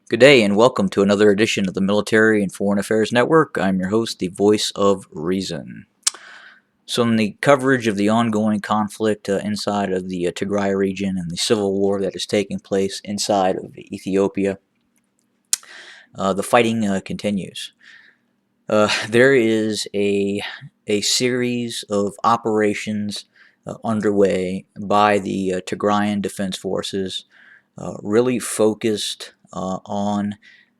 Good day and welcome to another edition of the Military and Foreign Affairs Network. I'm your host, the voice of reason. So, in the coverage of the ongoing conflict inside of the Tigray region and the civil war that is taking place inside of Ethiopia, the fighting continues. There is a series of operations underway by the Tigrayan Defense Forces, really focused on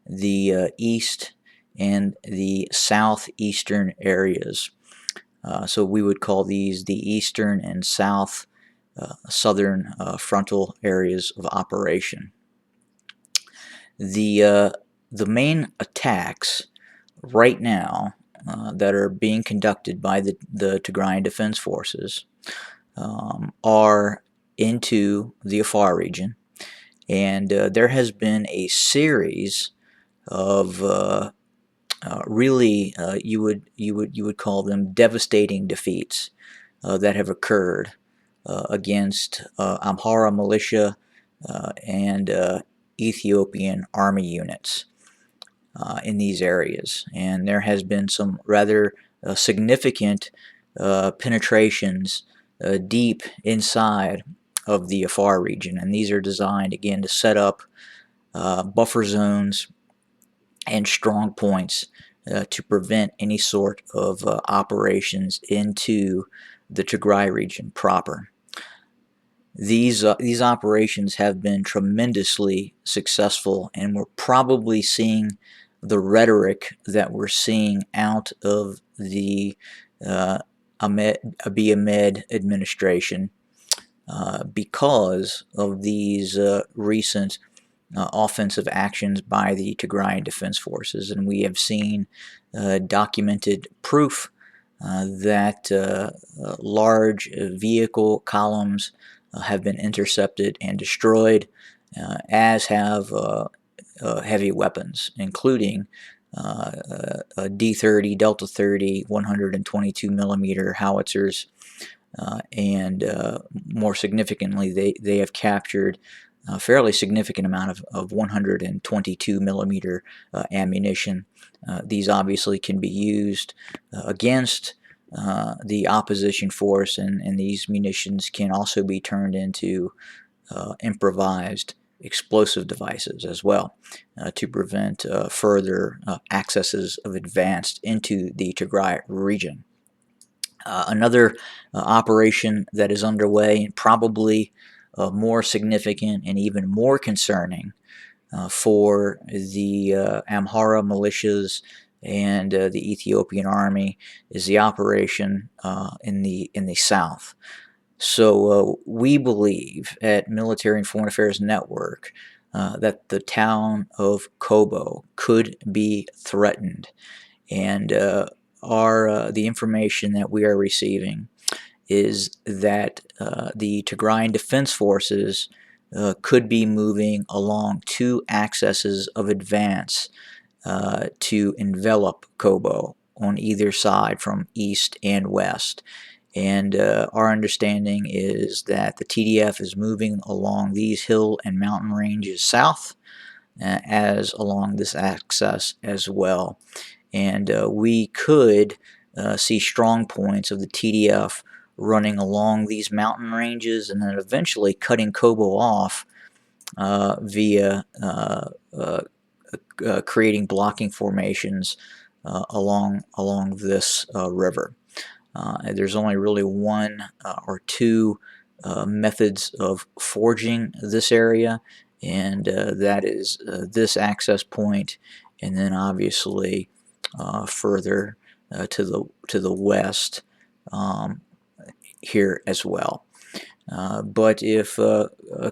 the east and the southeastern areas. So we would call these the eastern and southern frontal areas of operation. The main attacks right now that are being conducted by the Tigrayan Defense Forces are into the Afar region, and there has been a series of really you would call them devastating defeats that have occurred against Amhara militia and Ethiopian army units in these areas, and there has been some rather significant penetrations deep inside of the Afar region, and these are designed again to set up buffer zones and strong points to prevent any sort of operations into the Tigray region proper. These operations have been tremendously successful, and we're probably seeing the rhetoric that we're seeing out of the Abiy Ahmed administration because of these recent offensive actions by the Tigrayan Defense Forces, and we have seen documented proof that large vehicle columns have been intercepted and destroyed, as have heavy weapons, including D-30, Delta 30, 122 millimeter howitzers, and more significantly, they have captured a fairly significant amount of 122 millimeter ammunition. These obviously can be used against the opposition force, and these munitions can also be turned into improvised explosive devices as well to prevent further accesses of advanced into the Tigray region. Another operation that is underway, and probably more significant and even more concerning for the Amhara militias and the Ethiopian army, is the operation in the south. So we believe at Military and Foreign Affairs Network that the town of Kobo could be threatened, and the information that we are receiving is that the Tigrayan Defense Forces could be moving along two axes of advance to envelop Kobo on either side from east and west. And our understanding is that the TDF is moving along these hill and mountain ranges south, as along this axis as well. And we could see strong points of the TDF running along these mountain ranges and then eventually cutting Kobo off via creating blocking formations along this river. There's only really one or two methods of forging this area, and that is this access point, and then obviously further to the west here as well. But if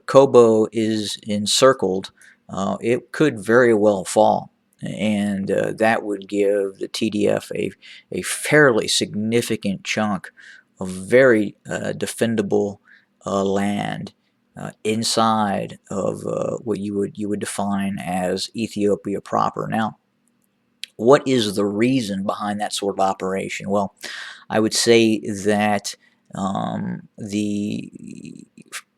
Kobo is encircled, it could very well fall, and that would give the TDF a fairly significant chunk of very defendable land inside of what you would define as Ethiopia proper. Now, what is the reason behind that sort of operation? Well, I would say that the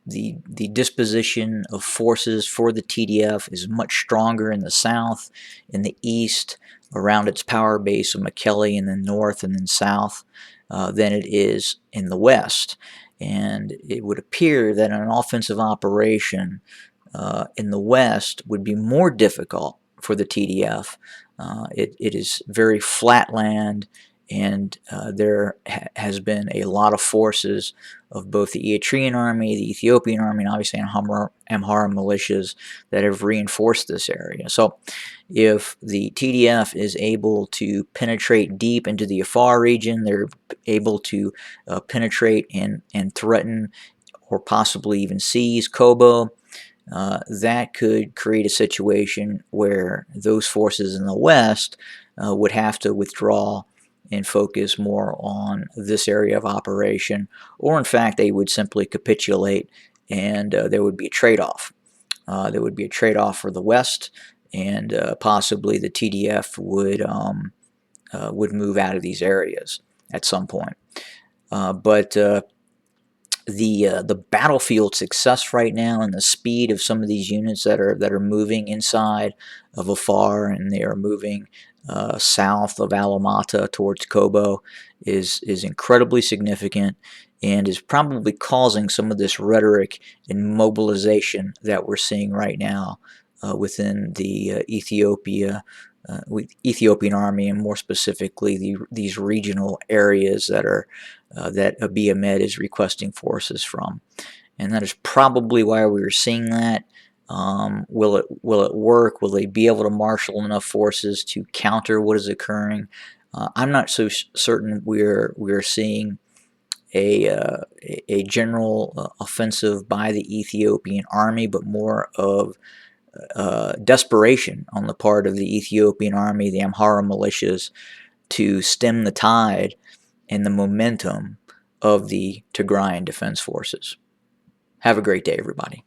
the disposition of forces for the TDF is much stronger in the south, in the east, around its power base of McKelly, and then north and then south than it is in the west. And it would appear that an offensive operation in the west would be more difficult for the TDF. It is very flat land, and there has been a lot of forces of both the Eritrean army, the Ethiopian army, and obviously Amhara militias that have reinforced this area. So if the TDF is able to penetrate deep into the Afar region, they're able to penetrate and threaten or possibly even seize Kobo. That could create a situation where those forces in the west would have to withdraw and focus more on this area of operation, or in fact they would simply capitulate, and there would be a trade-off. There would be a trade-off for the west, and possibly the TDF would move out of these areas at some point. But the battlefield success right now and the speed of some of these units that are moving inside of Afar, and they are moving south of Alamata towards Kobo is incredibly significant, and is probably causing some of this rhetoric and mobilization that we're seeing right now within the Ethiopian army, and more specifically these regional areas that Abiy Ahmed is requesting forces from. And that is probably why we are seeing that. Will it work? Will they be able to marshal enough forces to counter what is occurring? I'm not so certain we're seeing a general offensive by the Ethiopian army, but more of desperation on the part of the Ethiopian army, the Amhara militias, to stem the tide and the momentum of the Tigrayan Defense Forces. Have a great day, everybody.